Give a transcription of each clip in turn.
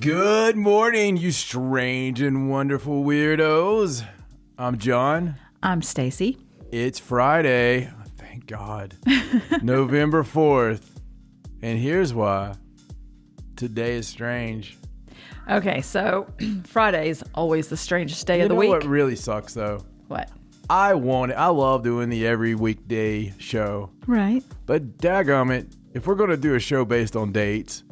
Good morning, you strange and wonderful weirdos. I'm John. I'm Stacey. It's Friday. Thank God. November 4th. And here's why. Today is strange. Okay, so Friday's always the strangest day of the You week. know what really sucks, though? What? I love doing the every weekday show. Right. But daggum it, if we're going to do a show based on dates,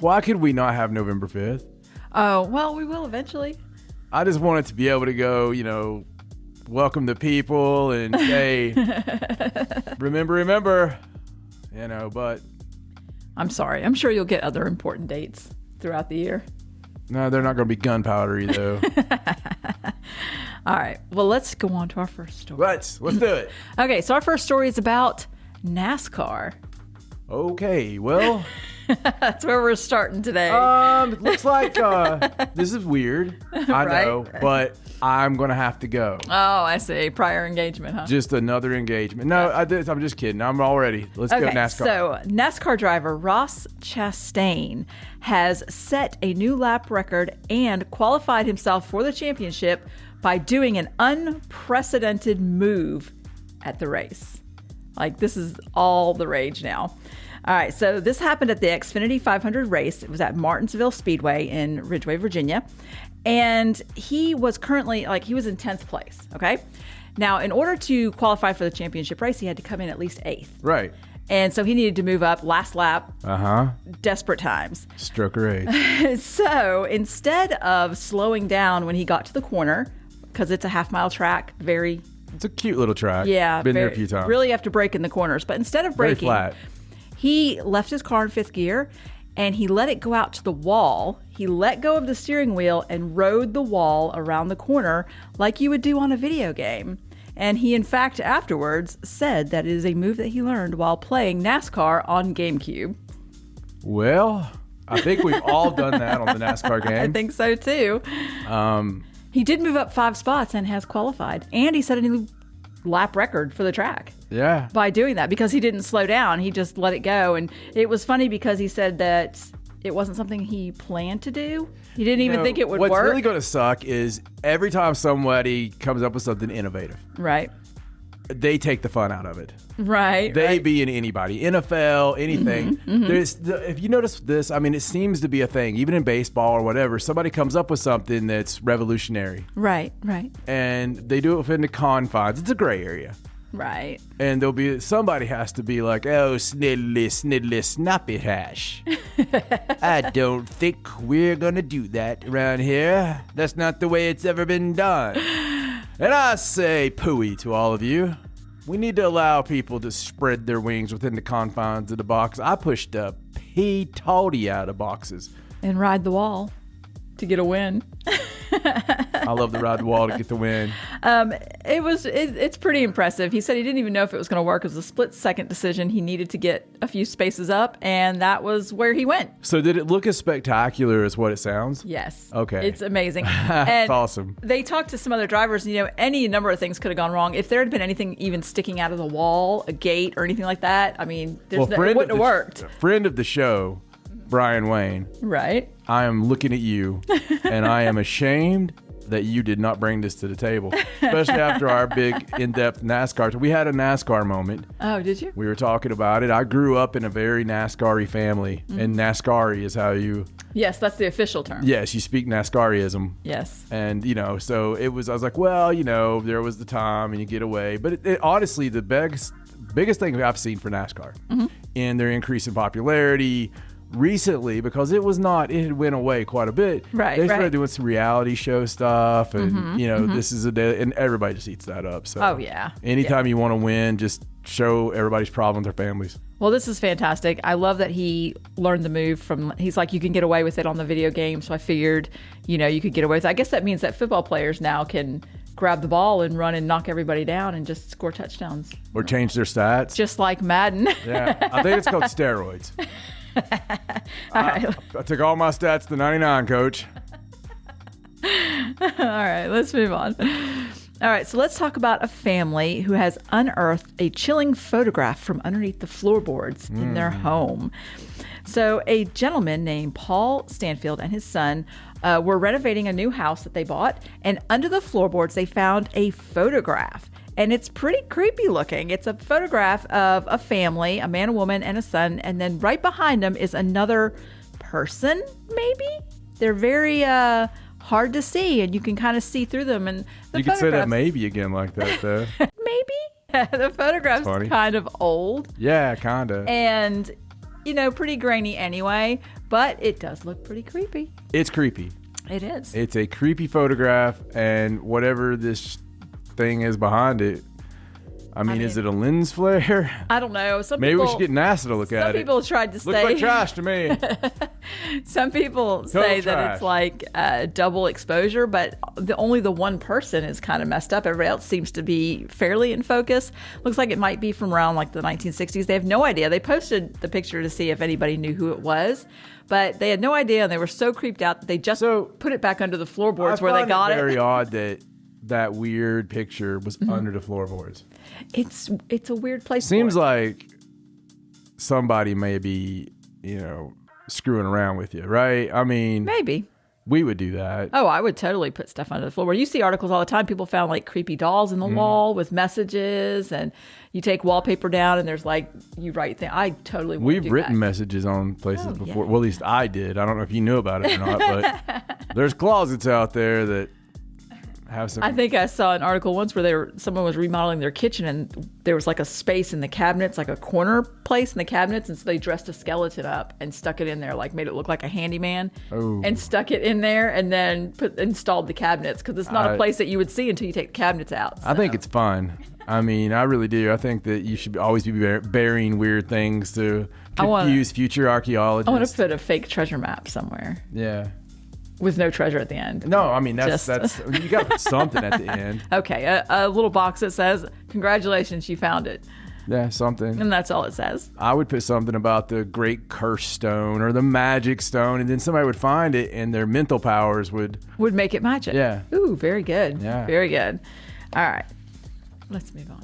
why could we not have November 5th? Oh, well, we will eventually. I just wanted to be able to go, welcome the people and say, remember, but. I'm sorry. I'm sure you'll get other important dates throughout the year. No, they're not going to be gunpowdery, though. All right. Well, let's go on to our first story. Let's do it. Okay, so our first story is about NASCAR. Okay, well. That's where we're starting today. It looks like this is weird. I know, Right. but I'm going to have to go. Oh, I see. Prior engagement, huh? Just another engagement. No, I'm just kidding. I'm all ready. Let's go NASCAR. So NASCAR driver Ross Chastain has set a new lap record and qualified himself for the championship by doing an unprecedented move at the race. Like, this is all the rage now. All right, so this happened at the Xfinity 500 race. It was at Martinsville Speedway in Ridgeway, Virginia. And he was currently, he was in 10th place, okay? Now, in order to qualify for the championship race, he had to come in at least 8th. Right. And so he needed to move up last lap. Uh-huh. Desperate times. Stroke of rage. So instead of slowing down when he got to the corner, because it's a half-mile track, It's a cute little track. Yeah. Been there a few times. Really have to brake in the corners. But instead of Very braking, flat. he left his car in 5th gear and he let it go out to the wall. He let go of the steering wheel and rode the wall around the corner like you would do on a video game. And he, in fact, afterwards said that it is a move that he learned while playing NASCAR on GameCube. Well, I think we've all done that on the NASCAR game. I think so, too. He did move up 5 spots and has qualified. And he set a new lap record for the track. Yeah. By doing that, because he didn't slow down. He just let it go. And it was funny because he said that it wasn't something he planned to do. He didn't even think it would work. What's really going to suck is every time somebody comes up with something innovative, Right. they take the fun out of it. Right. They right. be in anybody, NFL, anything. If you notice this, it seems to be a thing, even in baseball or whatever. Somebody comes up with something that's revolutionary. Right. Right. And they do it within the confines. It's a gray area. Right. And somebody has to be like, oh, sniddly, snappy hash. I don't think we're going to do that around here. That's not the way it's ever been done. And I say pooey to all of you. We need to allow people to spread their wings within the confines of the box. I pushed a P-toddy out of boxes. And ride the wall to get a win. I love the ride the wall to get the win. It's pretty impressive. He said he didn't even know if it was going to work. It was a split-second decision. He needed to get a few spaces up, and that was where he went. So did it look as spectacular as what it sounds? Yes. Okay. It's amazing. That's And awesome. They talked to some other drivers. Any number of things could have gone wrong. If there had been anything even sticking out of the wall, a gate or anything like that, it wouldn't have worked. Friend of the show, Brian Wayne. Right. I am looking at you, and I am ashamed that you did not bring this to the table, especially after our big in-depth NASCAR. We had a NASCAR moment. Oh, did you? We were talking about it. I grew up in a very NASCAR-y family, and NASCAR-y is how you... Yes, that's the official term. Yes, you speak NASCAR-ism. Yes. And, so I was like, well, there was the time, and you get away. But it honestly, the biggest thing I've seen for NASCAR in their increase in popularity recently, because it had went away quite a bit. Right. They started doing some reality show stuff, and this is a day, and everybody just eats that up. So, oh yeah. Anytime you want to win, just show everybody's problems their families. Well, this is fantastic. I love that he learned the move from. He's like, you can get away with it on the video game, so I figured, you could get away with it. I guess that means that football players now can grab the ball and run and knock everybody down and just score touchdowns. Or change their stats. Just like Madden. Yeah, I think it's called steroids. I took all my stats to 99, coach. All right, let's move on. All right, so let's talk about a family who has unearthed a chilling photograph from underneath the floorboards in their home. So a gentleman named Paul Stanfield and his son were renovating a new house that they bought, and under the floorboards they found a photograph. And it's pretty creepy looking. It's a photograph of a family, a man, a woman, and a son. And then right behind them is another person, maybe? They're very hard to see, and you can kind of see through them. And you could say that maybe again like that, though. Maybe? The photograph's kind of old. Yeah, kind of. And, pretty grainy anyway. But it does look pretty creepy. It's creepy. It is. It's a creepy photograph, and whatever this thing is behind it. I mean, is it a lens flare? I don't know. Maybe we should get NASA to look at it. Some people tried to say... Looks like trash to me. Some people say that it's like double exposure, but only the one person is kind of messed up. Everybody else seems to be fairly in focus. Looks like it might be from around like the 1960s. They have no idea. They posted the picture to see if anybody knew who it was, but they had no idea, and they were so creeped out that they just put it back under the floorboards where they got it. It's very odd that weird picture was under the floorboards. It's a weird place. Seems like somebody may be, screwing around with you, right? I mean, maybe we would do that. Oh, I would totally put stuff under the floor. Where you see articles all the time, people found like creepy dolls in the wall with messages, and you take wallpaper down and there's like, you write things. I totally would. We've written messages on places before. Yeah. Well, at least I did. I don't know if you knew about it or not, but there's closets out there that have some. I think I saw an article once where someone was remodeling their kitchen, and there was like a space in the cabinets, like a corner place in the cabinets, and so they dressed a skeleton up and stuck it in there, like made it look like a handyman, and stuck it in there, and then installed the cabinets, because it's not a place that you would see until you take the cabinets out. So. I think it's fun. I mean, I really do. I think that you should always be burying weird things to confuse future archaeologists. I want to put a fake treasure map somewhere. Yeah. With no treasure at the end. No, I mean, that's you got to put something at the end. Okay, a little box that says, "Congratulations, you found it." Yeah, something. And that's all it says. I would put something about the Great Curse Stone or the Magic Stone, and then somebody would find it, and their mental powers would make it magic. Yeah. Ooh, very good. Yeah. Very good. All right. Let's move on.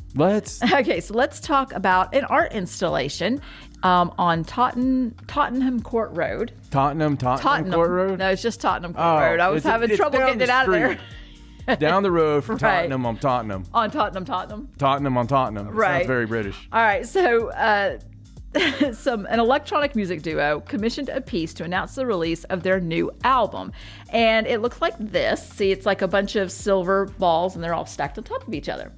Okay, so let's talk about an art installation on Tottenham Court Road. Tottenham Court Road? No, it's just Tottenham Court Road. I was having trouble getting it out of there. Down the road from Tottenham on Tottenham. On Tottenham. Tottenham on Tottenham. Right. Sounds very British. All right, so an electronic music duo commissioned a piece to announce the release of their new album. And it looks like this. See, it's like a bunch of silver balls, and they're all stacked on top of each other.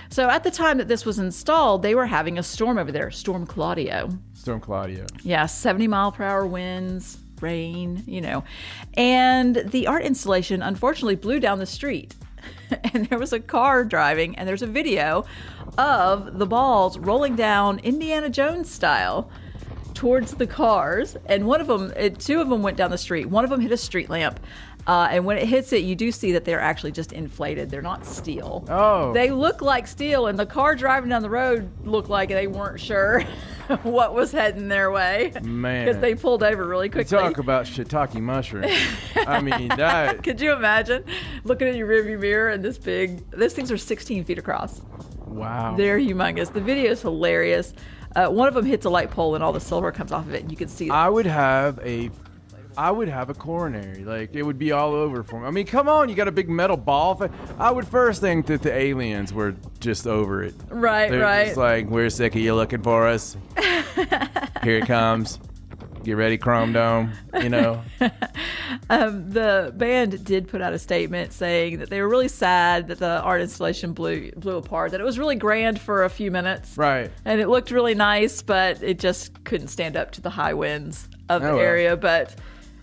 So at the time that this was installed, they were having a storm over there, Storm Claudio. Yeah, 70-mile-per-hour winds, rain, And the art installation, unfortunately, blew down the street. And there was a car driving, and there's a video of the balls rolling down Indiana Jones style towards the cars. And two of them went down the street. One of them hit a street lamp. And when it hits it, you do see that they're actually just inflated. They're not steel. Oh. They look like steel, and the car driving down the road looked like they weren't sure what was heading their way. Man. Because they pulled over really quickly. Talk about shiitake mushrooms. I mean, that. Could you imagine looking in your rearview mirror and those things are 16 feet across. Wow. They're humongous. The video is hilarious. One of them hits a light pole, and all the silver comes off of it, and you can see I would have a coronary. Like, it would be all over for me. I mean, come on, you got a big metal ball. I would first think that the aliens were just over it. Right, They're just like, we're sick of you looking for us. Here it comes. Get ready, Chrome Dome, The band did put out a statement saying that they were really sad that the art installation blew apart, that it was really grand for a few minutes. Right. And it looked really nice, but it just couldn't stand up to the high winds of the area. But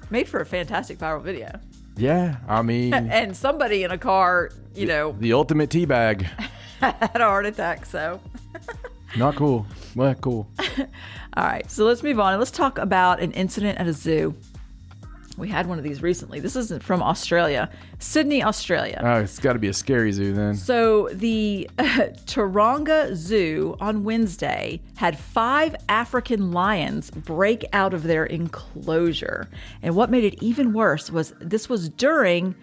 made for a fantastic viral video. Yeah, I mean. And somebody in a car, The ultimate teabag. had a heart attack, so. Not cool. Well, cool. All right, so let's move on and let's talk about an incident at a zoo. We had one of these recently. This is from Australia, Sydney, Australia. Oh, it's got to be a scary zoo then. So the Taronga Zoo on Wednesday had 5 African lions break out of their enclosure. And what made it even worse was this was during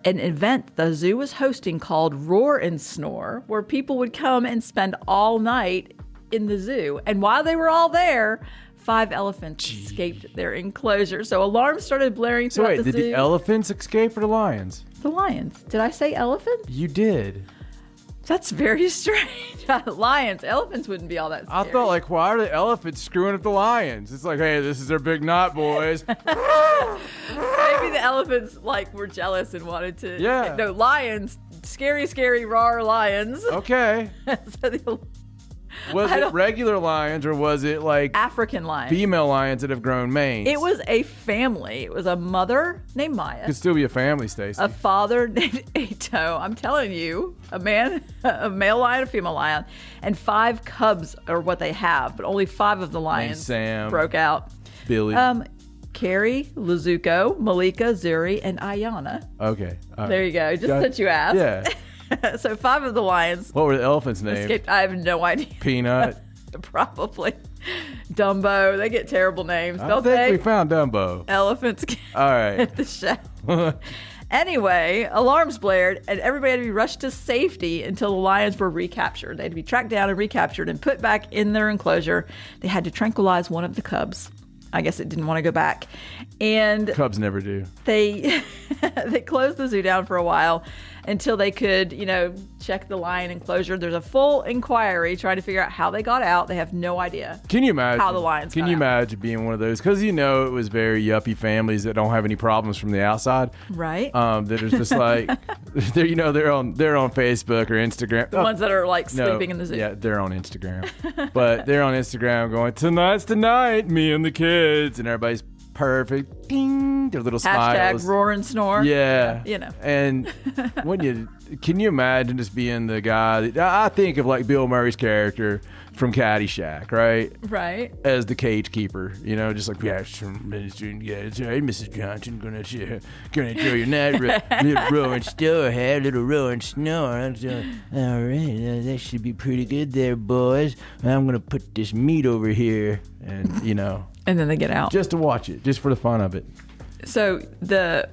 an event the zoo was hosting called Roar and Snore, where people would come and spend all night in the zoo. And while they were all there, 5 elephants escaped their enclosure. So alarms started blaring So throughout wait, the did zoo. the elephants escape or the lions? The lions. Did I say elephant? You did. That's very strange. Lions. Elephants wouldn't be all that scary. I thought, like, why are the elephants screwing up the lions? It's like, hey, this is their big knot, boys. Maybe the elephants, like, were jealous and wanted to... Yeah. No, lions. Scary, scary, raw lions. Okay. So the Was it regular lions or was it, like, African lions. female lions that have grown manes? It was a family. It was a mother named Maya. Could still be a family, Stacey. A father named Ato. I'm telling you, a male lion, a female lion, and 5 cubs are what they have, but only 5 of the lions Sam, broke out. Billy. Carrie, Lizuko, Malika, Zuri, and Ayana. Okay. All There right. you go. Just since you asked. Yeah. So 5 of the lions What were the elephants' names? escaped. I have no idea. Peanut. Probably. Dumbo. They get terrible names, I don't think they? we found Dumbo. Elephants All right. at the show. Anyway, alarms blared, and everybody had to be rushed to safety until the lions were recaptured. They had to be tracked down and recaptured and put back in their enclosure. They had to tranquilize one of the cubs. I guess it didn't want to go back. And Cubs never do. they closed the zoo down for a while until they could, check the lion enclosure. There's a full inquiry trying to figure out how they got out. They have no idea. Can you imagine how the lions Can got you out. imagine being one of those? Because it was very yuppie families that don't have any problems from the outside. Right? That is just like they're on Facebook or Instagram. The ones that are like sleeping in the zoo. Yeah, they're on Instagram. But they're on Instagram going, tonight's the night, me and the kids, and everybody's perfect. Ding, their little smiles. Hashtag roar and snore. Yeah. And can you imagine just being the guy that I think of, like Bill Murray's character from Caddyshack, right? Right. As the cage keeper, just like, yeah, it's right, Mrs. Johnson, gonna enjoy your night, little roar and snore, little roar and snore. All right, that should be pretty good there, boys. I'm gonna put this meat over here, and And then they get out. just to watch it, just for the fun of it. So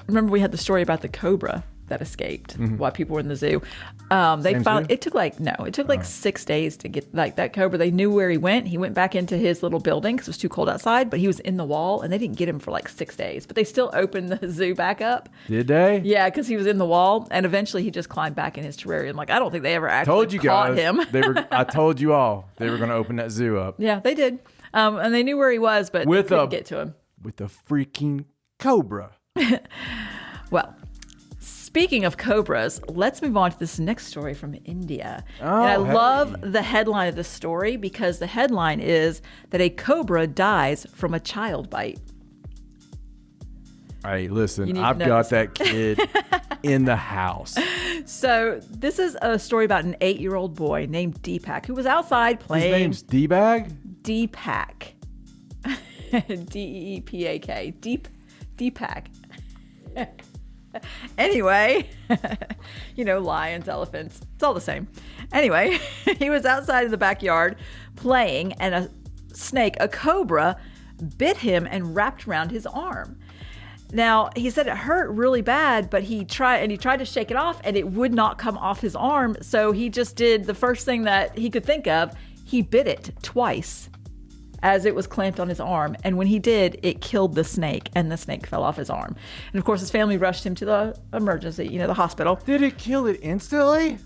remember we had the story about the cobra that escaped while people were in the zoo. They Same found zoo? it took like 6 days to get that cobra. They knew where he went. He went back into his little building because it was too cold outside, but he was in the wall and they didn't get him for like 6 days. But they still opened the zoo back up. Did they? Yeah, because he was in the wall, and eventually he just climbed back in his terrarium. Like, I don't think they ever actually Told you caught guys. him. I told you all they were going to open that zoo up Yeah, they did. And they knew where he was, but they couldn't get to him. with a freaking cobra. Well, speaking of cobras, let's move on to this next story from India. Oh, and I hey. love the headline of this story because the headline is that a cobra dies from a child bite. Hey, You listen, need to I've know got this. that kid in the house. So this is a story about an 8-year-old boy named Deepak who was outside His playing. name's D-Bag? Deepak. Deepak. Deepak. Anyway, lions, elephants, it's all the same. Anyway, he was outside in the backyard playing, and a snake, a cobra, bit him and wrapped around his arm. Now, he said it hurt really bad, but he tried to shake it off and it would not come off his arm. So he just did the first thing that he could think of. He bit it twice as it was clamped on his arm. And when he did, it killed the snake and the snake fell off his arm. And of course, his family rushed him to the emergency, the hospital. Did it kill it instantly?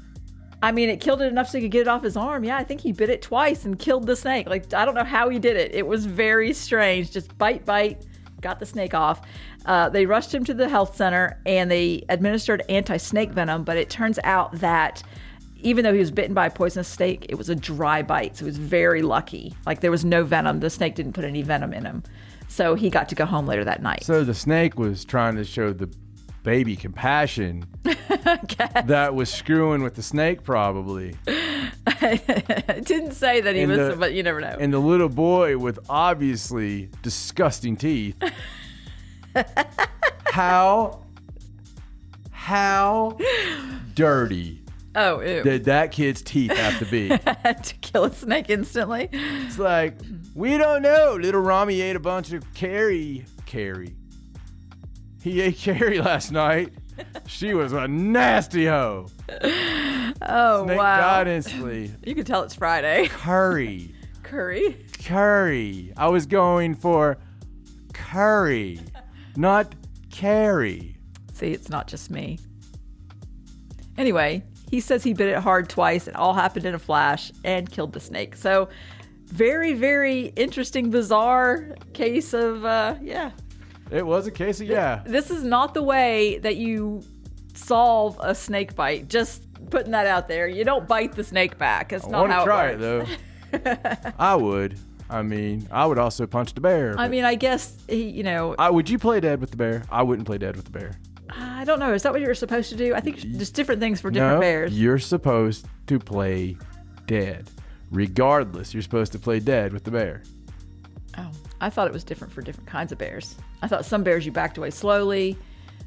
I mean, it killed it enough so he could get it off his arm. Yeah, I think he bit it twice and killed the snake. Like, I don't know how he did it. It was very strange. Just bite, got the snake off. They rushed him to the health center and they administered anti-snake venom, but it turns out that even though he was bitten by a poisonous snake, it was a dry bite. So he was very lucky. Like, there was no venom. The snake didn't put any venom in him. So he got to go home later that night. So the snake was trying to show the baby compassion that was screwing with the snake, probably. It didn't say that he was, but you never know. And the little boy with obviously disgusting teeth. How dirty Oh, ew. did that kid's teeth have to be? To kill a snake instantly. It's like, we don't know. Little Rami ate a bunch of Carrie. He ate Carrie last night. She was a nasty hoe. Oh, Snake wow. died instantly. You can tell it's Friday. Curry. Curry. Curry. I was going for curry, not Carrie. See, it's not just me. Anyway, he says he bit it hard twice. It all happened in a flash and killed the snake. So very, very interesting, bizarre case of, yeah. It was a case of, yeah. This is not the way that you solve a snake bite. Just putting that out there. You don't bite the snake back. That's not how it works. I want to try it, though. I would. I mean, I would also punch the bear. I mean, I guess, you know. Would you play dead with the bear? I wouldn't play dead with the bear. I don't know. Is that what you're supposed to do? I think there's different things for different bears. You're supposed to play dead. Regardless, you're supposed to play dead with the bear. Oh, I thought it was different for different kinds of bears. I thought some bears you backed away slowly.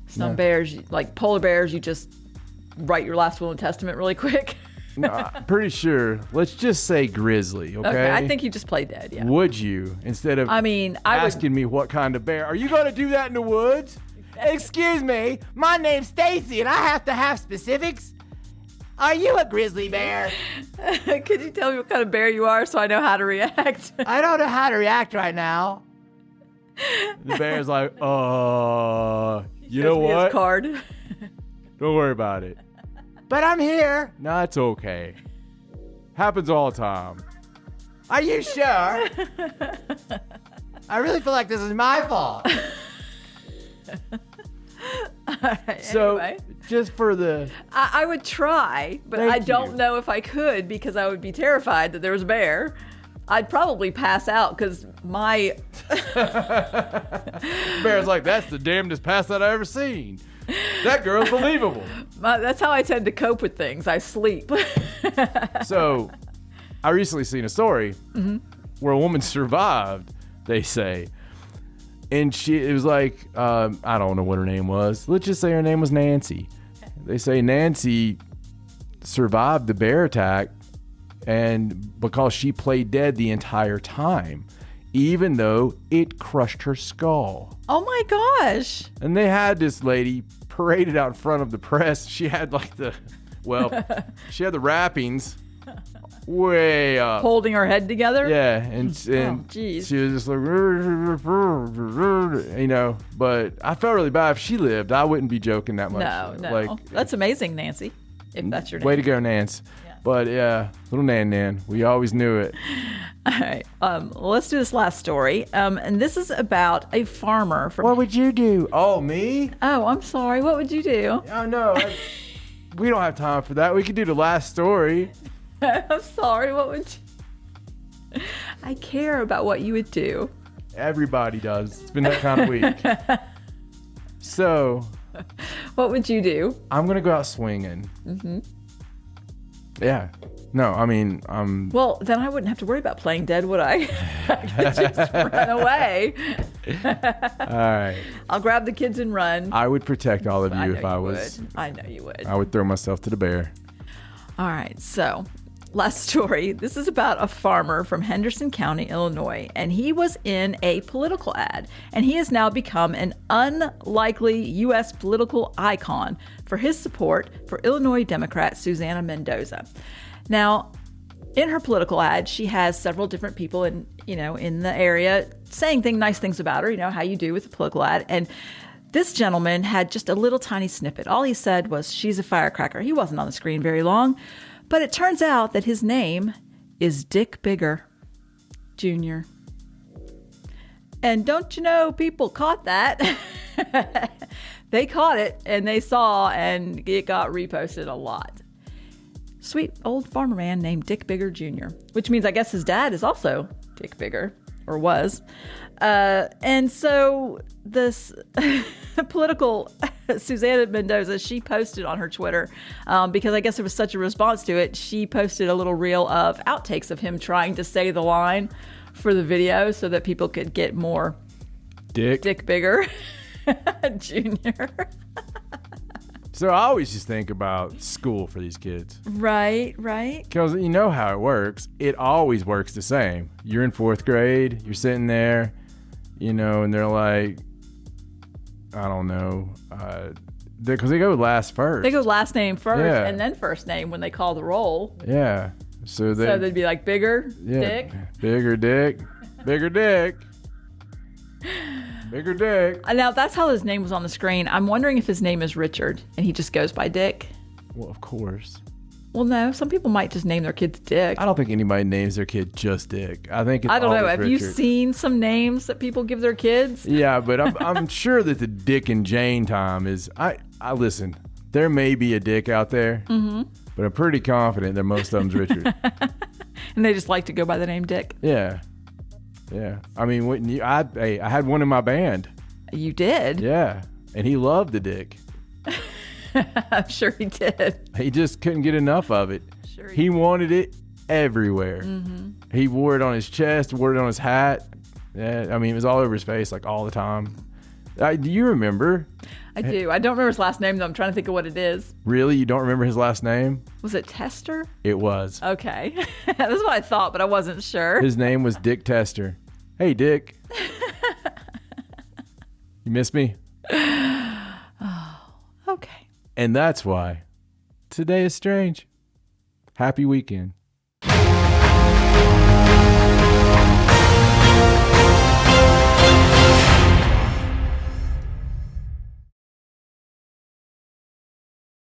Some bears, like polar bears, you just write your last will and testament really quick. No, I'm pretty sure. Let's just say grizzly, okay? I think you just play dead, yeah. Would you, instead of asking me what kind of bear? Are you going to do that in the woods? Excuse me, my name's Stacey and I have to have specifics. Are you a grizzly bear? Could you tell me what kind of bear you are so I know how to react? I don't know how to react right now. The bear's like, you know what? His card. Don't worry about it. But I'm here. No, it's okay. Happens all the time. Are you sure? I really feel like this is my fault. Right, so, anyway. just for the... I would try, but I don't know if I could because I would be terrified that there was a bear. I'd probably pass out because my... Bear's like, that's the damnedest pass that I've ever seen. That girl's believable. That's how I tend to cope with things. I sleep. So, I recently seen a story where a woman survived, they say. And it was like, I don't know what her name was. Let's just say her name was Nancy. They say Nancy survived the bear attack and because she played dead the entire time, even though it crushed her skull. Oh my gosh. And they had this lady paraded out in front of the press. She had like she had the wrappings way up. Holding her head together? Yeah, and she was just like, you know, but I felt really bad. If she lived, I wouldn't be joking that much. No. Like, that's amazing, Nancy, if that's your name. Way to go, Nance. Yeah. But yeah, little Nan. We always knew it. All right, let's do this last story. And this is about a farmer from... What would you do? Oh, me? Oh, I'm sorry. What would you do? Oh, no. We don't have time for that. We could do the last story. I'm sorry, what would you... I care about what you would do. Everybody does. It's been that kind of week. So... What would you do? I'm going to go out swinging. Mm-hmm. Yeah. No, I mean... Well, then I wouldn't have to worry about playing dead, would I? I could just run away. All right. I'll grab the kids and run. I would protect all of you if I was... I know you would. I would throw myself to the bear. All right, so... Last story. This is about a farmer from Henderson County, Illinois, and he was in a political ad, and he has now become an unlikely U.S. political icon for his support for Illinois Democrat Susana Mendoza. Now, in her political ad, she has several different people in the area saying nice things about her, how you do with a political ad, and this gentleman had just a little tiny snippet. All he said was, "She's a firecracker." He wasn't on the screen very long. But it turns out that his name is Dick Bigger Jr. And don't you know, people caught that. They caught it and they saw, and it got reposted a lot. Sweet old farmer man named Dick Bigger Jr., which means I guess his dad is also Dick Bigger, or was. And so this political Susana Mendoza, she posted on her Twitter, because I guess there was such a response to it, she posted a little reel of outtakes of him trying to say the line for the video so that people could get more Dick Bigger Jr. So I always just think about school for these kids. Right. Because you know how it works. It always works the same. You're in 4th grade, you're sitting there, and they're like, I don't know, because they go last first. They go last name first and then first name when they call the roll. Yeah. So they'd be like bigger dick. Bigger dick. Bigger dick. Bigger dick. Now, that's how his name was on the screen. I'm wondering if his name is Richard and he just goes by Dick. Well, of course. Well, no. Some people might just name their kids Dick. I don't think anybody names their kid just Dick. I think it's I don't know. always Have you Richard. seen some names that people give their kids? Yeah, but I'm sure that the Dick and Jane time is. I listen. There may be a Dick out there, but I'm pretty confident that most of them's Richard. And they just like to go by the name Dick. Yeah. I mean, wouldn't you? I had one in my band. You did? Yeah, and he loved the Dick. I'm sure he did. He just couldn't get enough of it. Sure he wanted it everywhere. He wore it on his chest, wore it on his hat. Yeah, I mean, it was all over his face, like all the time. Do you remember? I do. I don't remember his last name, though. I'm trying to think of what it is. Really? You don't remember his last name? Was it Tester? It was. Okay. That's what I thought, but I wasn't sure. His name was Dick Tester. Hey, Dick. You miss me? Okay. And that's why today is strange. Happy weekend.